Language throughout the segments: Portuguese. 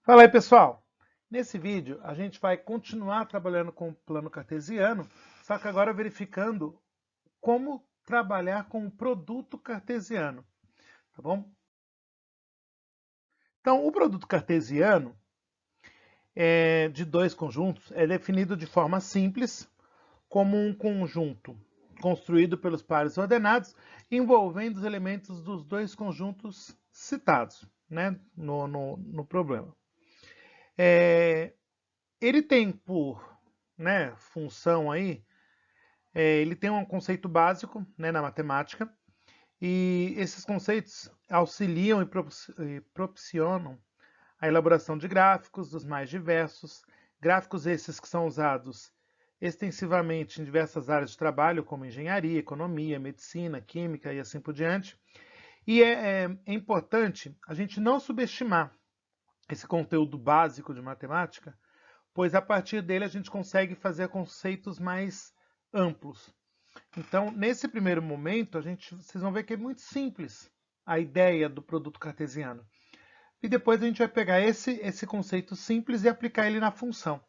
Fala aí, pessoal! Nesse vídeo, a gente vai continuar trabalhando com o plano cartesiano, só que agora verificando como trabalhar com o produto cartesiano, tá bom? Então, o produto cartesiano de dois conjuntos é definido de forma simples como um conjunto construído pelos pares ordenados, envolvendo os elementos dos dois conjuntos citados, né, no problema. Ele tem por função aí, ele tem um conceito básico na matemática, e esses conceitos auxiliam e propiciam a elaboração de gráficos dos mais diversos, gráficos esses que são usados extensivamente em diversas áreas de trabalho, como engenharia, economia, medicina, química e assim por diante. E é importante a gente não subestimar esse conteúdo básico de matemática, pois a partir dele a gente consegue fazer conceitos mais amplos. Então, nesse primeiro momento, vocês vão ver que é muito simples a ideia do produto cartesiano. E depois a gente vai pegar esse conceito simples e aplicar ele na função,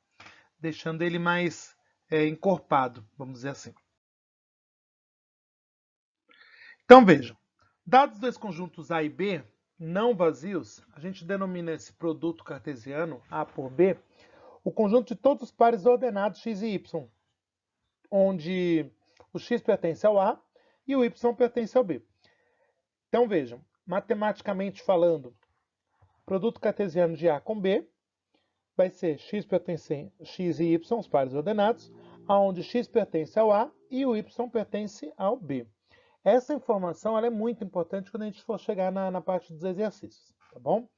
deixando ele mais encorpado, vamos dizer assim. Então vejam, dados dois conjuntos A e B não vazios, a gente denomina esse produto cartesiano, A por B, o conjunto de todos os pares ordenados x e y, onde o x pertence ao A e o y pertence ao B. Então vejam, matematicamente falando, produto cartesiano de A com B vai ser x pertence a x e y, os pares ordenados, onde x pertence ao A e o y pertence ao B. Essa informação ela é muito importante quando a gente for chegar na parte dos exercícios, tá bom?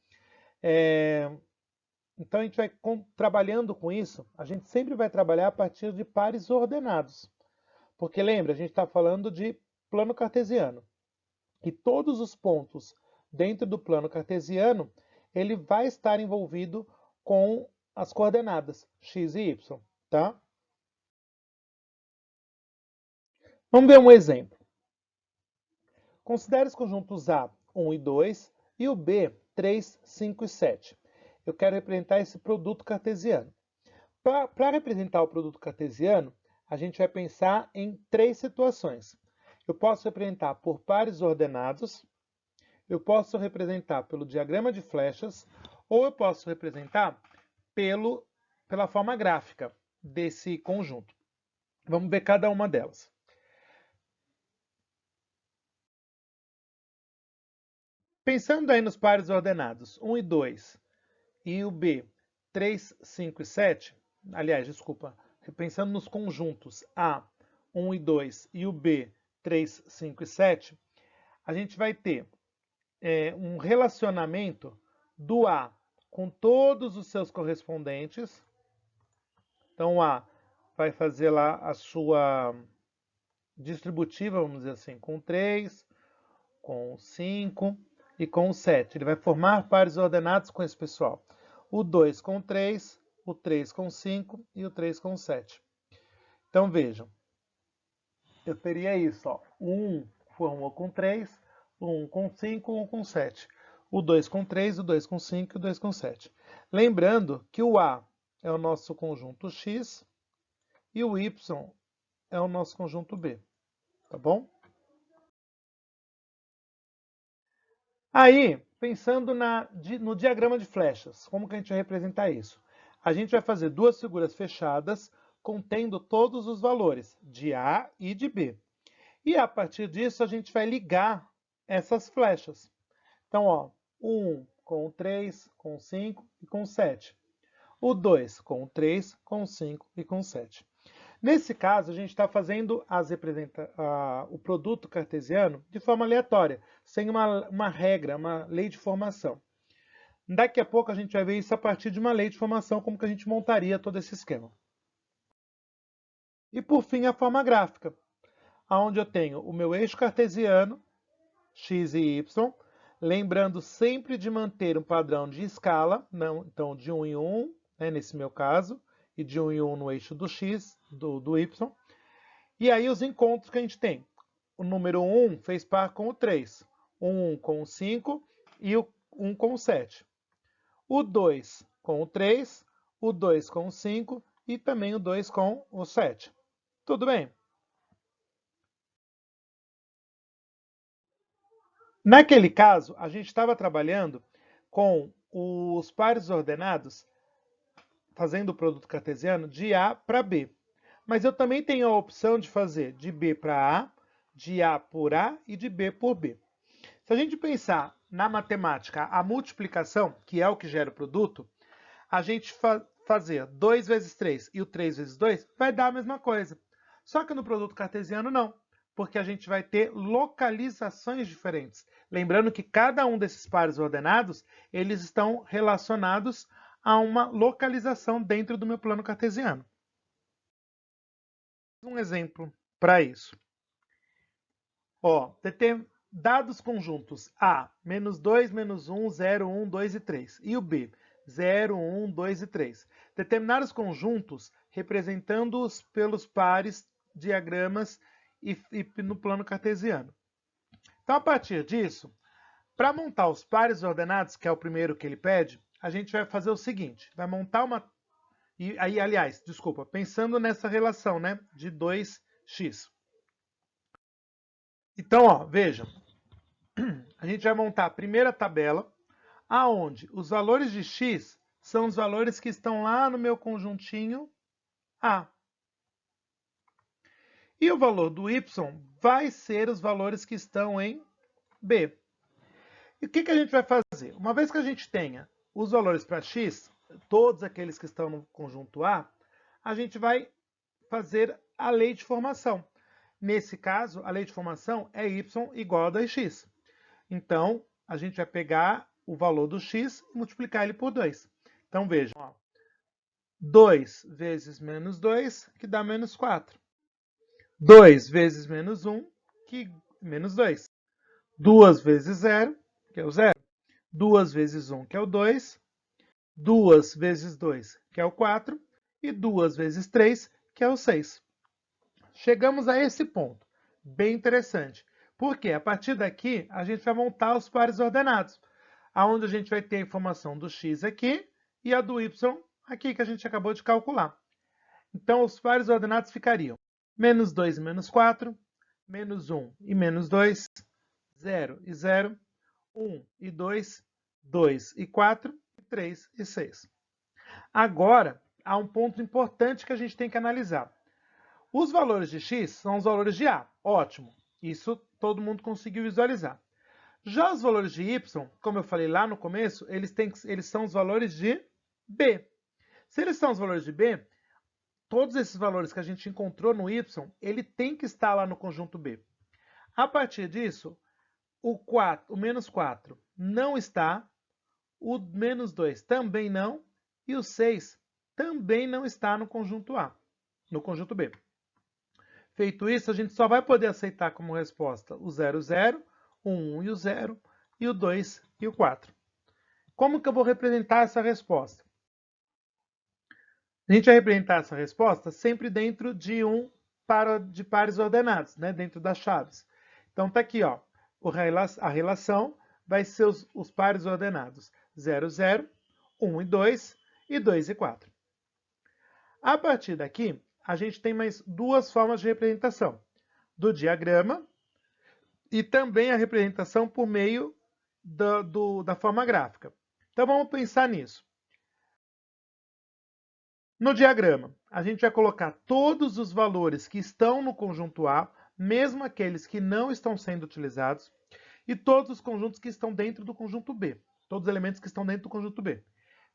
Então a gente vai trabalhando com isso, a gente sempre vai trabalhar a partir de pares ordenados. Porque lembra, a gente está falando de plano cartesiano. E todos os pontos dentro do plano cartesiano, ele vai estar envolvido com as coordenadas x e y, tá? Vamos ver um exemplo. Considere os conjuntos A, 1 e 2 e o B, 3, 5 e 7. Eu quero representar esse produto cartesiano. Para representar o produto cartesiano, a gente vai pensar em três situações. Eu posso representar por pares ordenados, eu posso representar pelo diagrama de flechas, ou eu posso representar pela forma gráfica desse conjunto. Vamos ver cada uma delas. Pensando aí nos pares ordenados 1 e 2 e o B 3, 5 e 7, aliás, desculpa, pensando nos conjuntos A 1 e 2 e o B 3, 5 e 7, a gente vai ter um relacionamento do A com todos os seus correspondentes. Então, o A vai fazer lá a sua distributiva, vamos dizer assim, com 3, com 5 e com 7. Ele vai formar pares ordenados com esse pessoal. O 2 com 3, o 3 com 5 e o 3 com 7. Então, vejam. Eu teria isso, ó. O 1 formou com 3, o 1 com 5, o 1 com 7. O 2 com 3, o 2 com 5 e o 2 com 7. Lembrando que o A é o nosso conjunto X e o Y é o nosso conjunto B. Tá bom? Aí, pensando no diagrama de flechas, como que a gente vai representar isso? A gente vai fazer duas figuras fechadas contendo todos os valores de A e de B. E a partir disso a gente vai ligar essas flechas. Então, ó, o 1 com o 3, com o 5 e com o 7. O 2 com o 3, com o 5 e com o 7. Nesse caso, a gente está fazendo o produto cartesiano de forma aleatória, sem uma regra, uma lei de formação. Daqui a pouco a gente vai ver isso a partir de uma lei de formação, como que a gente montaria todo esse esquema. E por fim, a forma gráfica, onde eu tenho o meu eixo cartesiano, x e y, lembrando sempre de manter um padrão de escala, então de 1 em 1, nesse meu caso, e de 1 em 1 no eixo do x, do y. E aí os encontros que a gente tem. O número 1 fez par com o 3, o 1 com o 5 e o 1 com o 7. O 2 com o 3, o 2 com o 5 e também o 2 com o 7. Tudo bem? Naquele caso, a gente estava trabalhando com os pares ordenados, fazendo o produto cartesiano de A para B. Mas eu também tenho a opção de fazer de B para A, de A por A e de B por B. Se a gente pensar na matemática a multiplicação, que é o que gera o produto, a gente fazer 2 vezes 3 e o 3 vezes 2 vai dar a mesma coisa. Só que no produto cartesiano não, porque a gente vai ter localizações diferentes. Lembrando que cada um desses pares ordenados, eles estão relacionados a uma localização dentro do meu plano cartesiano. Um exemplo para isso. Ó, dados conjuntos A, menos 2, menos 1, 0, 1, 2 e 3. E o B, 0, 1, 2 e 3. Determinar os conjuntos representando-os pelos pares, diagramas e no plano cartesiano. Então, a partir disso, para montar os pares ordenados, que é o primeiro que ele pede, a gente vai fazer o seguinte, vai montar uma... E aí, aliás, desculpa, pensando nessa relação, né, de 2x. Então, ó, vejam, a gente vai montar a primeira tabela, aonde os valores de x são os valores que estão lá no meu conjuntinho A. E o valor do y vai ser os valores que estão em B. E o que a gente vai fazer? Uma vez que a gente tenha os valores para x, todos aqueles que estão no conjunto A gente vai fazer a lei de formação. Nesse caso, a lei de formação é y igual a 2x. Então, a gente vai pegar o valor do x e multiplicar ele por 2. Então, vejam, ó, 2 vezes menos 2, que dá menos 4. 2 vezes menos 1, que menos 2. 2 vezes 0, que é o 0. 2 vezes 1, que é o 2. 2 vezes 2, que é o 4. E 2 vezes 3, que é o 6. Chegamos a esse ponto. Bem interessante. Porque a partir daqui, a gente vai montar os pares ordenados, onde a gente vai ter a informação do x aqui e a do y aqui, que a gente acabou de calcular. Então, os pares ordenados ficariam menos 2 e menos 4, menos 1 e menos 2, 0 e 0, 1 e 2, 2 e 4, 3 e 6. Agora, há um ponto importante que a gente tem que analisar. Os valores de x são os valores de A. Ótimo. Isso todo mundo conseguiu visualizar. Já os valores de y, como eu falei lá no começo, eles são os valores de B. Se eles são os valores de B, todos esses valores que a gente encontrou no y, ele tem que estar lá no conjunto B. A partir disso, o menos 4 não está, o menos 2 também não, e o 6 também não está no conjunto A, no conjunto B. Feito isso, a gente só vai poder aceitar como resposta o 0, 0, o 1 e o 0, e o 2 e o 4. Como que eu vou representar essa resposta? A gente vai representar essa resposta sempre dentro de de pares ordenados, né? Dentro das chaves. Então tá aqui, ó, a relação vai ser os pares ordenados 0, 0, 1 e 2 e 2 e 4. A partir daqui, a gente tem mais duas formas de representação, do diagrama e também a representação por meio da forma gráfica. Então vamos pensar nisso. No diagrama, a gente vai colocar todos os valores que estão no conjunto A, mesmo aqueles que não estão sendo utilizados, e todos os conjuntos que estão dentro do conjunto B, todos os elementos que estão dentro do conjunto B.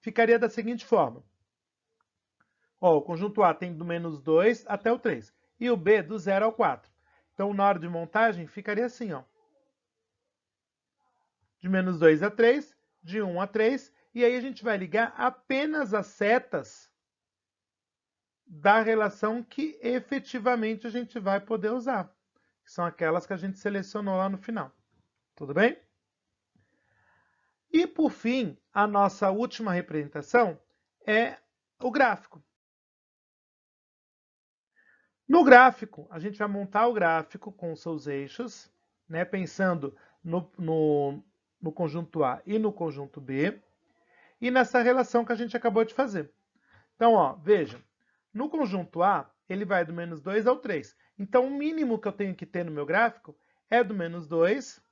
Ficaria da seguinte forma. Ó, o conjunto A tem do menos 2 até o 3, e o B do 0 ao 4. Então, na hora de montagem, ficaria assim, ó. De menos 2 a 3, de 1 a 3, e aí a gente vai ligar apenas as setas da relação que efetivamente a gente vai poder usar, que são aquelas que a gente selecionou lá no final. Tudo bem? E, por fim, a nossa última representação é o gráfico. No gráfico, a gente vai montar o gráfico com os seus eixos, né, pensando no conjunto A e no conjunto B. e nessa relação que a gente acabou de fazer. Então, ó, veja, no conjunto A, ele vai do menos 2 ao 3. Então, o mínimo que eu tenho que ter no meu gráfico é do menos 2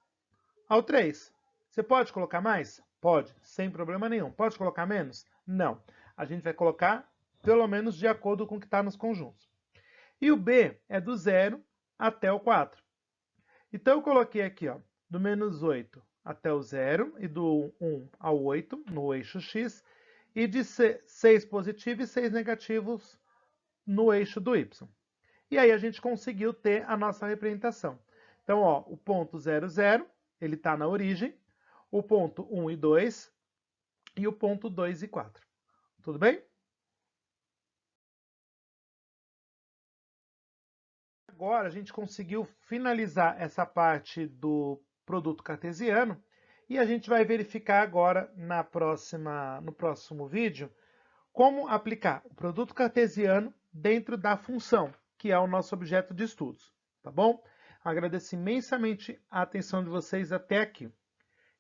ao 3. Você pode colocar mais? Pode, sem problema nenhum. Pode colocar menos? Não. A gente vai colocar pelo menos de acordo com o que está nos conjuntos. E o B é do 0 até o 4. Então, eu coloquei aqui, ó, do menos 8 até o 0 e do 1 ao 8 no eixo X, e de 6 positivos e 6 negativos no eixo do Y. E aí a gente conseguiu ter a nossa representação. Então, ó, o ponto 0, 0, ele está na origem, o ponto 1 e 2 e o ponto 2 e 4. Tudo bem? Agora a gente conseguiu finalizar essa parte do produto cartesiano e a gente vai verificar agora no próximo vídeo como aplicar o produto cartesiano dentro da função, que é o nosso objeto de estudos, tá bom? Agradeço imensamente a atenção de vocês até aqui.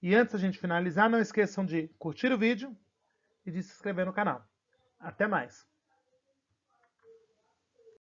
E antes da gente finalizar, não esqueçam de curtir o vídeo e de se inscrever no canal. Até mais!